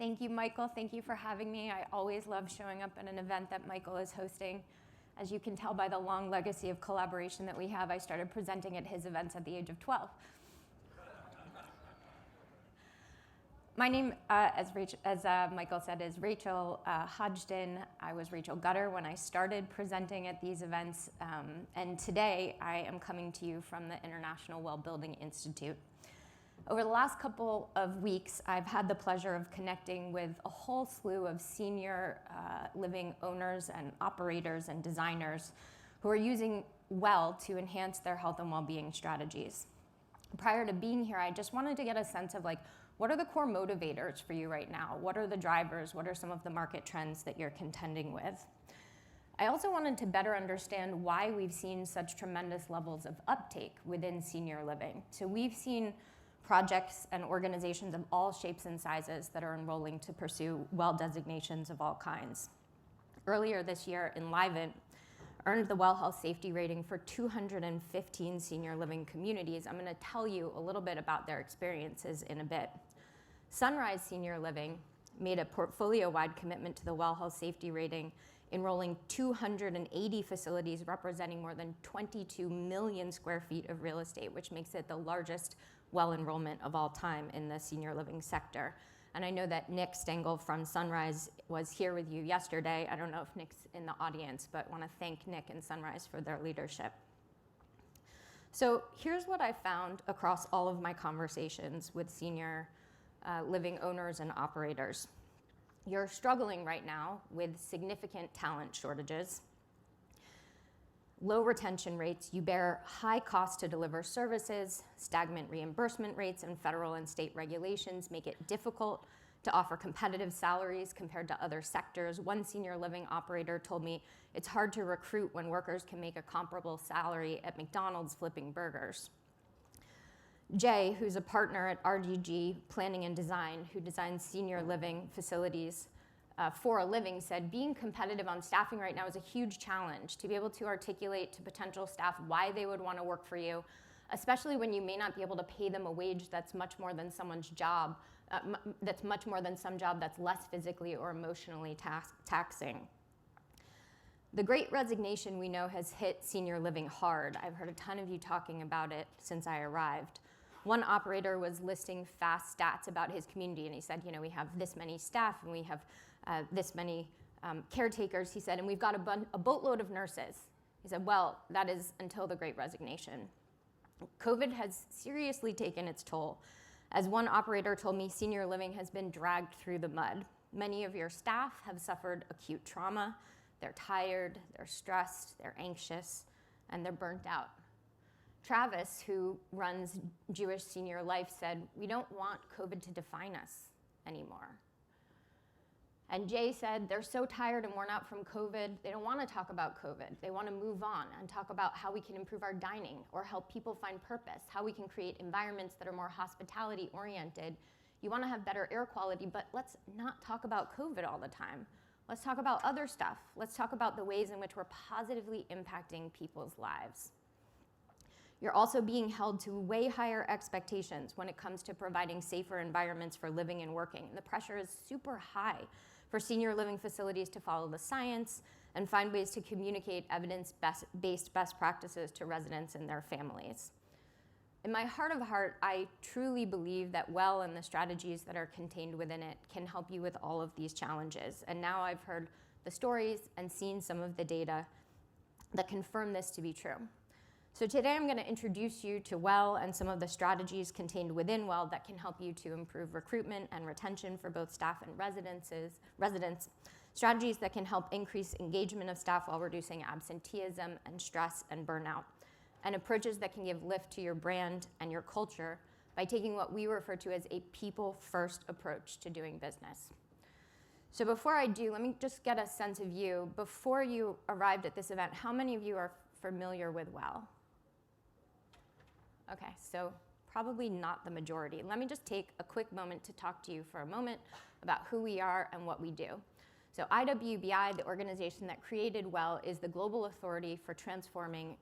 Thank you, Michael. Thank you for having me. I always love showing up at an event that Michael is hosting. As you can tell by the long legacy of collaboration that we have, I started presenting at his events at the age of 12. My name, as Michael said, is Rachel Hodgdon. I was Rachel Gutter when I started presenting at these events, and today I am coming to you from the International Well Building Institute. Over the last couple of weeks, I've had the pleasure of connecting with a whole slew of senior living owners and operators and designers who are using well to enhance their health and well-being strategies. Prior to being here, I just wanted to get a sense of what are the core motivators for you right now? What are the drivers? What are some of the market trends that you're contending with? I also wanted to better understand why we've seen such tremendous levels of uptake within senior living. So we've seen projects and organizations of all shapes and sizes that are enrolling to pursue well designations of all kinds. Earlier this year, Enlivant earned the Well Health Safety Rating for 215 senior living communities. I'm going to tell you a little bit about their experiences in a bit. Sunrise Senior Living made a portfolio-wide commitment to the Well Health Safety Rating, enrolling 280 facilities representing more than 22 million square feet of real estate, which makes it the largest well enrollment of all time in the senior living sector. And I know that Nick Stengel from Sunrise was here with you yesterday. I don't know if Nick's in the audience, but want to thank Nick and Sunrise for their leadership. So here's what I found across all of my conversations with senior living owners and operators. You're struggling right now with significant talent shortages, low retention rates, you bear high costs to deliver services, stagnant reimbursement rates, and federal and state regulations make it difficult to offer competitive salaries compared to other sectors. One senior living operator told me it's hard to recruit when workers can make a comparable salary at McDonald's flipping burgers. Jay, who's a partner at RGG Planning and Design, who designs senior living facilities for a living, said being competitive on staffing right now is a huge challenge to be able to articulate to potential staff why they would want to work for you, especially when you may not be able to pay them a wage that's much more than someone's job, that's much more than some job that's less physically or emotionally taxing. The Great Resignation, we know, has hit senior living hard. I've heard a ton of you talking about it since I arrived. One operator was listing fast stats about his community, and he said, we have this many staff and we have this many caretakers, he said, and we've got a boatload of nurses. He said, well, that is until the Great Resignation. COVID has seriously taken its toll. As one operator told me, senior living has been dragged through the mud. Many of your staff have suffered acute trauma. They're tired, they're stressed, they're anxious, and they're burnt out. Travis, who runs Jewish Senior Life, said, we don't want COVID to define us anymore. And Jay said they're so tired and worn out from COVID, they don't want to talk about COVID. They want to move on and talk about how we can improve our dining or help people find purpose, how we can create environments that are more hospitality oriented. You want to have better air quality, but let's not talk about COVID all the time. Let's talk about other stuff. Let's talk about the ways in which we're positively impacting people's lives. You're also being held to way higher expectations when it comes to providing safer environments for living and working. The pressure is super high for senior living facilities to follow the science and find ways to communicate evidence-based best practices to residents and their families. In my heart of heart, I truly believe that Well and the strategies that are contained within it can help you with all of these challenges. And now I've heard the stories and seen some of the data that confirm this to be true. So today I'm going to introduce you to Well and some of the strategies contained within Well that can help you to improve recruitment and retention for both staff and residents, strategies that can help increase engagement of staff while reducing absenteeism and stress and burnout, and approaches that can give lift to your brand and your culture by taking what we refer to as a people-first approach to doing business. So before I do, let me just get a sense of you. Before you arrived at this event, how many of you are familiar with Well? Okay, so probably not the majority. Let me just take a quick moment to talk to you for a moment about who we are and what we do. So IWBI, the organization that created Well, is the global authority for transforming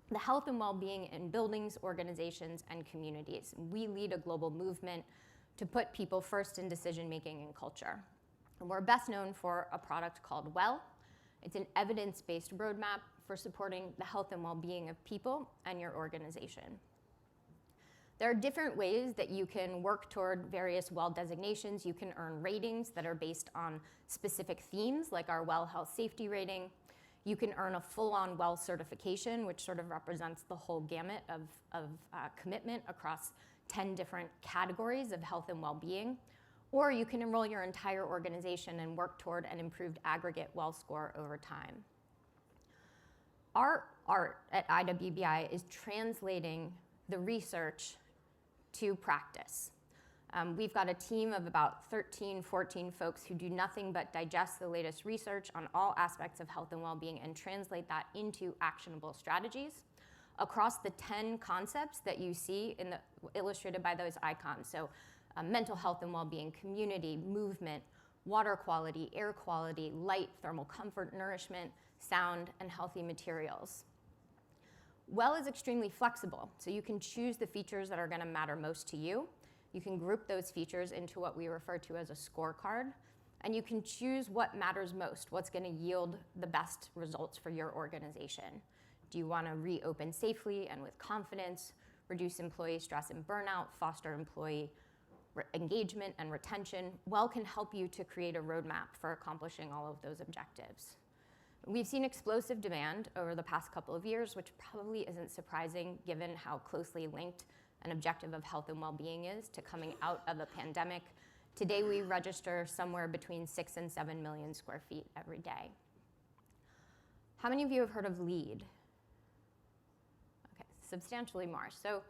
the health and well-being in buildings, organizations, and communities. We lead a global movement to put people first in decision-making and culture. And we're best known for a product called Well. It's an evidence-based roadmap for supporting the health and well-being of people and your organization. There are different ways that you can work toward various WELL designations. You can earn ratings that are based on specific themes, like our WELL Health Safety rating. You can earn a full-on WELL certification, which sort of represents the whole gamut of commitment across 10 different categories of health and well-being. Or you can enroll your entire organization and work toward an improved aggregate WELL score over time. Our art at IWBI is translating the research to practice. We've got a team of about 13, 14 folks who do nothing but digest the latest research on all aspects of health and well-being and translate that into actionable strategies across the 10 concepts that you see illustrated by those icons. So mental health and well-being, community, movement, water quality, air quality, light, thermal comfort, nourishment, sound, and healthy materials. WELL is extremely flexible, so you can choose the features that are going to matter most to you. You can group those features into what we refer to as a scorecard, and you can choose what matters most, what's going to yield the best results for your organization. Do you want to reopen safely and with confidence, reduce employee stress and burnout, foster employee engagement and retention? WELL can help you to create a roadmap for accomplishing all of those objectives. We've seen explosive demand over the past couple of years, which probably isn't surprising given how closely linked an objective of health and well-being is to coming out of a pandemic. Today, we register somewhere between 6 and 7 million square feet every day. How many of you have heard of LEED? Okay, substantially more. So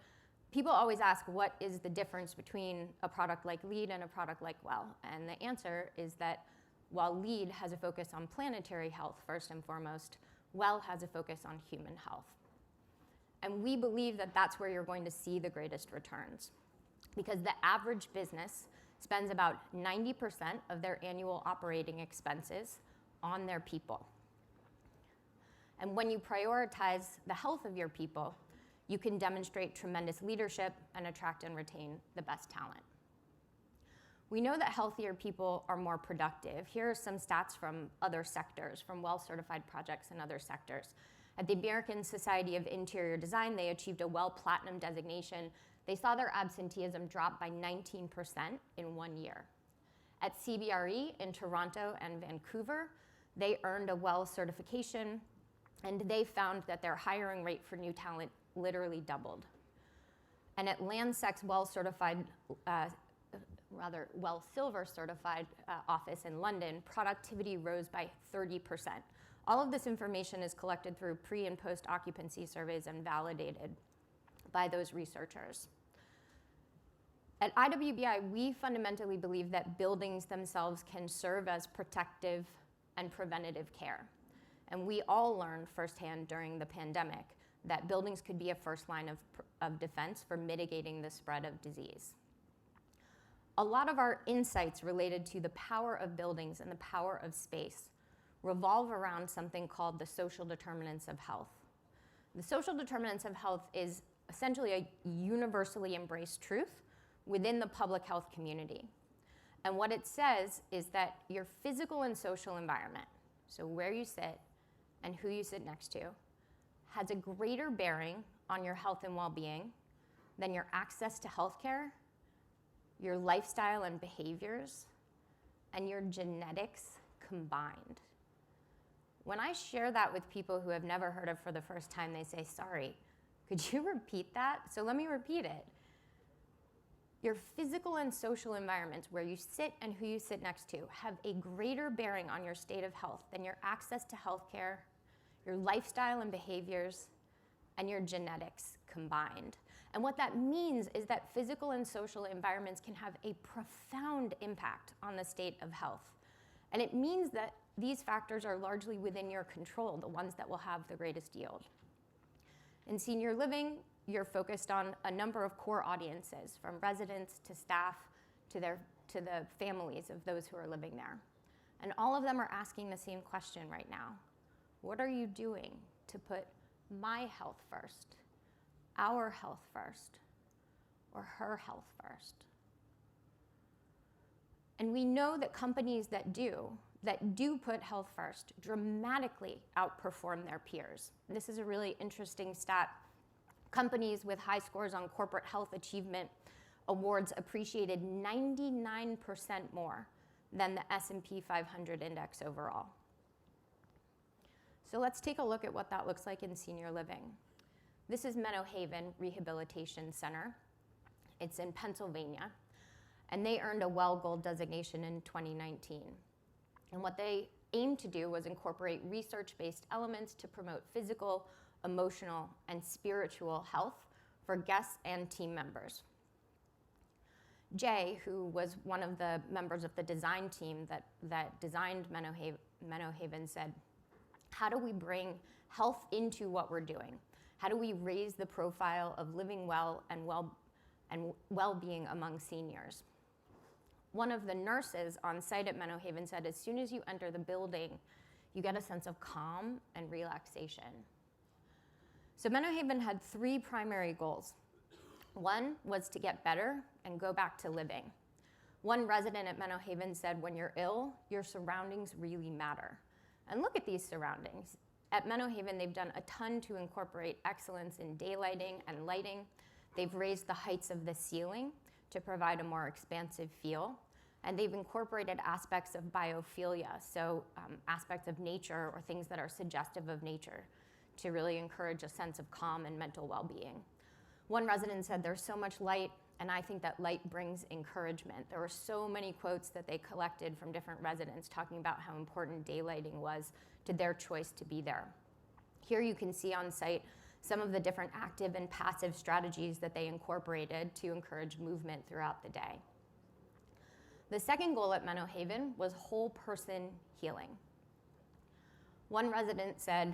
people always ask, what is the difference between a product like LEED and a product like WELL? And the answer is that while LEED has a focus on planetary health first and foremost, WELL has a focus on human health. And we believe that that's where you're going to see the greatest returns, because the average business spends about 90% of their annual operating expenses on their people. And when you prioritize the health of your people, you can demonstrate tremendous leadership and attract and retain the best talent. We know that healthier people are more productive. Here are some stats from other sectors, from WELL-certified projects in other sectors. At the American Society of Interior Design, they achieved a WELL Platinum designation. They saw their absenteeism drop by 19% in 1 year. At CBRE in Toronto and Vancouver, they earned a WELL certification, and they found that their hiring rate for new talent literally doubled. And at Landsec's WELL Silver certified office in London, productivity rose by 30%. All of this information is collected through pre- and post-occupancy surveys and validated by those researchers. At IWBI, we fundamentally believe that buildings themselves can serve as protective and preventative care. And we all learned firsthand during the pandemic that buildings could be a first line of defense for mitigating the spread of disease. A lot of our insights related to the power of buildings and the power of space revolve around something called the social determinants of health. The social determinants of health is essentially a universally embraced truth within the public health community. And what it says is that your physical and social environment, so where you sit and who you sit next to, has a greater bearing on your health and well-being than your access to healthcare, your lifestyle and behaviors, and your genetics combined. When I share that with people who have never heard it for the first time, they say, sorry, could you repeat that? So let me repeat it. Your physical and social environments, where you sit and who you sit next to, have a greater bearing on your state of health than your access to healthcare, your lifestyle and behaviors, and your genetics combined. And what that means is that physical and social environments can have a profound impact on the state of health. And it means that these factors are largely within your control, the ones that will have the greatest yield. In senior living, you're focused on a number of core audiences, from residents to staff to the families of those who are living there. And all of them are asking the same question right now. What are you doing to put my health first, our health first, or her health first? And we know that companies that do put health first dramatically outperform their peers. This is a really interesting stat. Companies with high scores on corporate health achievement awards appreciated 99% more than the S&P 500 index overall. So let's take a look at what that looks like in senior living. This is Meadow Haven Rehabilitation Center. It's in Pennsylvania, and they earned a WELL Gold designation in 2019. And what they aimed to do was incorporate research-based elements to promote physical, emotional, and spiritual health for guests and team members. Jay, who was one of the members of the design team that designed Meadow Haven, said, how do we bring health into what we're doing? How do we raise the profile of living well and well-being among seniors? One of the nurses on site at Meadow Haven said, as soon as you enter the building, you get a sense of calm and relaxation. So Meadow Haven had 3 primary goals. One was to get better and go back to living. One resident at Meadow Haven said, when you're ill, your surroundings really matter. And look at these surroundings. At Meadow Haven, they've done a ton to incorporate excellence in daylighting and lighting. They've raised the heights of the ceiling to provide a more expansive feel. And they've incorporated aspects of biophilia, so aspects of nature or things that are suggestive of nature to really encourage a sense of calm and mental well-being. One resident said, there's so much light, and I think that light brings encouragement. There were so many quotes that they collected from different residents talking about how important daylighting was to their choice to be there. Here you can see on site some of the different active and passive strategies that they incorporated to encourage movement throughout the day. The second goal at Meadow Haven was whole person healing. One resident said,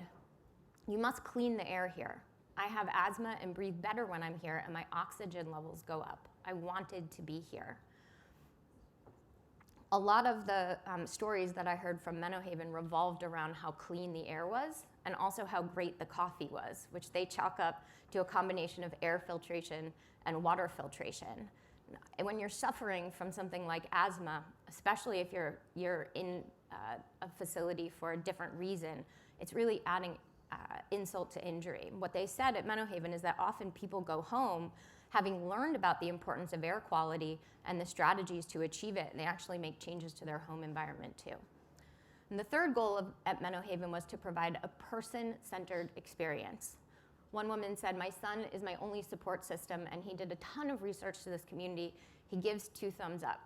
you must clean the air here. I have asthma and breathe better when I'm here, and my oxygen levels go up. I wanted to be here. A lot of the stories that I heard from Meadow Haven revolved around how clean the air was and also how great the coffee was, which they chalk up to a combination of air filtration and water filtration. And when you're suffering from something like asthma, especially if you're in a facility for a different reason, it's really adding insult to injury. What they said at Meadow Haven is that often people go home having learned about the importance of air quality and the strategies to achieve it, and they actually make changes to their home environment too. And the third goal at Meadow Haven was to provide a person-centered experience. One woman said, my son is my only support system, and he did a ton of research to this community. He gives 2 thumbs up.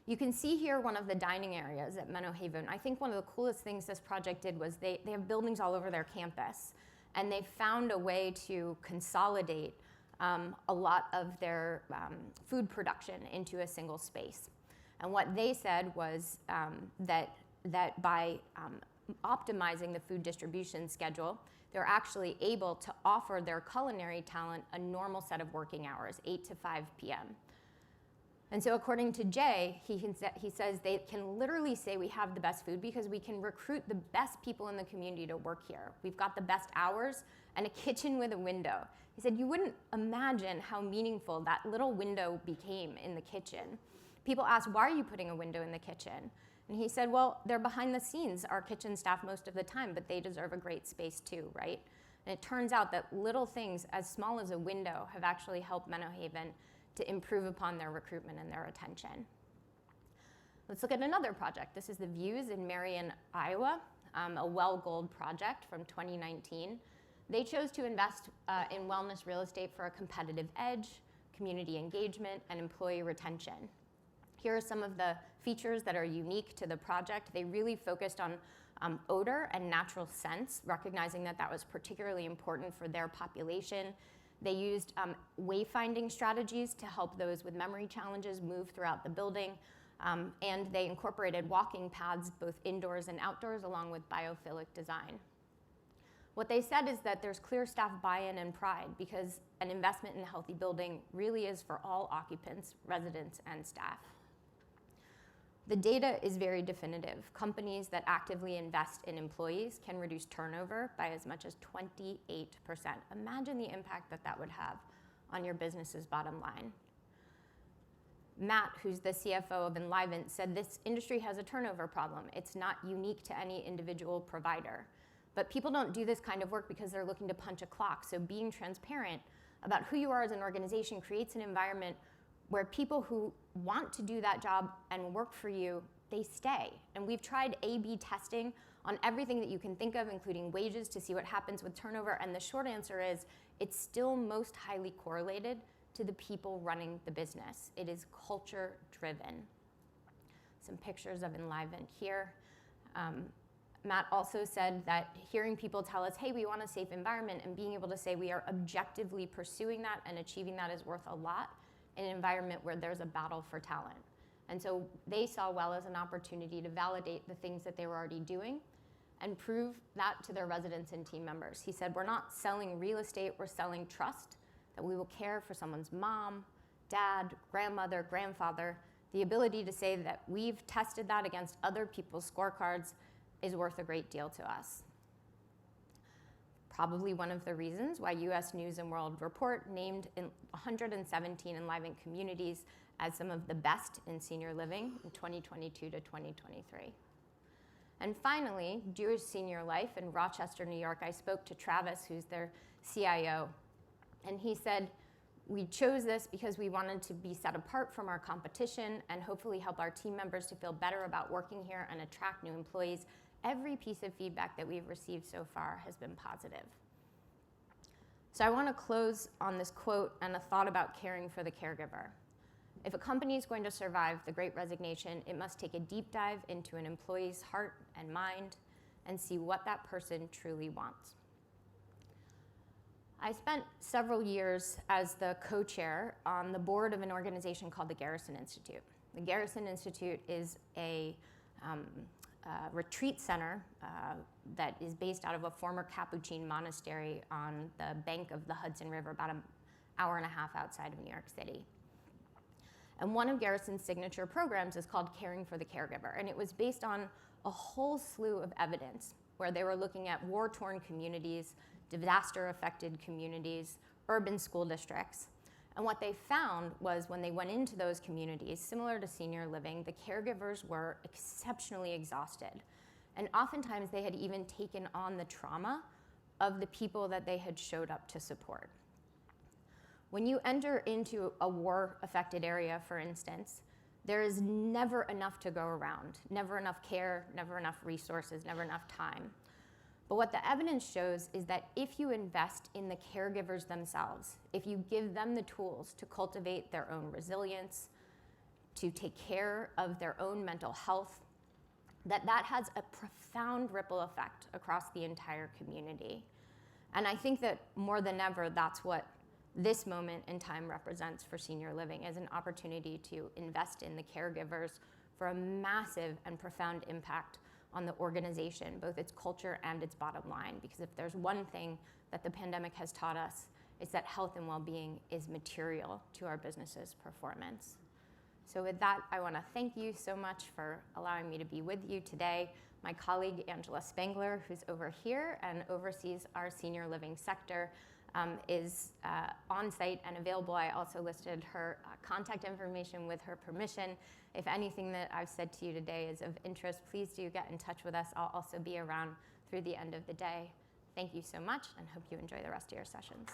You can see here one of the dining areas at Meadow Haven. I think one of the coolest things this project did was they have buildings all over their campus, and they found a way to consolidate a lot of their food production into a single space. And what they said was that by optimizing the food distribution schedule, they're actually able to offer their culinary talent a normal set of working hours, 8 to 5 p.m. And so according to Jay, he says they can literally say we have the best food because we can recruit the best people in the community to work here. We've got the best hours and a kitchen with a window. He said you wouldn't imagine how meaningful that little window became in the kitchen. People asked, why are you putting a window in the kitchen? And he said, well, they're behind the scenes, our kitchen staff most of the time, but they deserve a great space too, right? And it turns out that little things as small as a window have actually helped Meadow Haven to improve upon their recruitment and their retention. Let's look at another project. This is the Views in Marion, Iowa, a WELL Gold project from 2019. They chose to invest in wellness real estate for a competitive edge, community engagement, and employee retention. Here are some of the features that are unique to the project. They really focused on odor and natural scents, recognizing that that was particularly important for their population. They used wayfinding strategies to help those with memory challenges move throughout the building. And they incorporated walking paths both indoors and outdoors along with biophilic design. What they said is that there's clear staff buy-in and pride because an investment in a healthy building really is for all occupants, residents, and staff. The data is very definitive. Companies that actively invest in employees can reduce turnover by as much as 28%. Imagine the impact that that would have on your business's bottom line. Matt, who's the CFO of Enlivant, said this industry has a turnover problem. It's not unique to any individual provider. But people don't do this kind of work because they're looking to punch a clock. So being transparent about who you are as an organization creates an environment where people who want to do that job and work for you, they stay. And we've tried A/B testing on everything that you can think of, including wages, to see what happens with turnover. And the short answer is it's still most highly correlated to the people running the business. It is culture driven. Some pictures of Enlivant here. Matt also said that hearing people tell us, hey, we want a safe environment, and being able to say we are objectively pursuing that and achieving that is worth a lot in an environment where there's a battle for talent. And so they saw well as an opportunity to validate the things that they were already doing and prove that to their residents and team members. He said, we're not selling real estate, we're selling trust, that we will care for someone's mom, dad, grandmother, grandfather. The ability to say that we've tested that against other people's scorecards is worth a great deal to us. Probably one of the reasons why US News and World Report named 117 Enlivant communities as some of the best in senior living in 2022 to 2023. And finally, Jewish Senior Life in Rochester, New York, I spoke to Travis, who's their CIO, and he said, we chose this because we wanted to be set apart from our competition and hopefully help our team members to feel better about working here and attract new employees. Every piece of feedback that we've received so far has been positive. So I want to close on this quote and a thought about caring for the caregiver. If a company is going to survive the Great Resignation, it must take a deep dive into an employee's heart and mind and see what that person truly wants. I spent several years as the co-chair on the board of an organization called the Garrison Institute. The Garrison Institute is a retreat center that is based out of a former Capuchin monastery on the bank of the Hudson River, about an hour and a half outside of New York City. And one of Garrison's signature programs is called Caring for the Caregiver, and it was based on a whole slew of evidence where they were looking at war-torn communities, disaster-affected communities, urban school districts. And what they found was when they went into those communities, similar to senior living, the caregivers were exceptionally exhausted. And oftentimes they had even taken on the trauma of the people that they had showed up to support. When you enter into a war-affected area, for instance, there is never enough to go around, never enough care, never enough resources, never enough time. But what the evidence shows is that if you invest in the caregivers themselves, if you give them the tools to cultivate their own resilience, to take care of their own mental health, that has a profound ripple effect across the entire community. And I think that more than ever, that's what this moment in time represents for senior living, as an opportunity to invest in the caregivers for a massive and profound impact on the organization, both its culture and its bottom line. Because if there's one thing that the pandemic has taught us, it's that health and well-being is material to our business's performance. So with that, I want to thank you so much for allowing me to be with you today. My colleague, Angela Spangler, who's over here and oversees our senior living sector, is on site and available. I also listed her contact information with her permission. If anything that I've said to you today is of interest, please do get in touch with us. I'll also be around through the end of the day. Thank you so much, and hope you enjoy the rest of your sessions.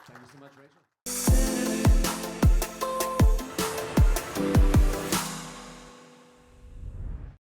Thank you so much, Rachel.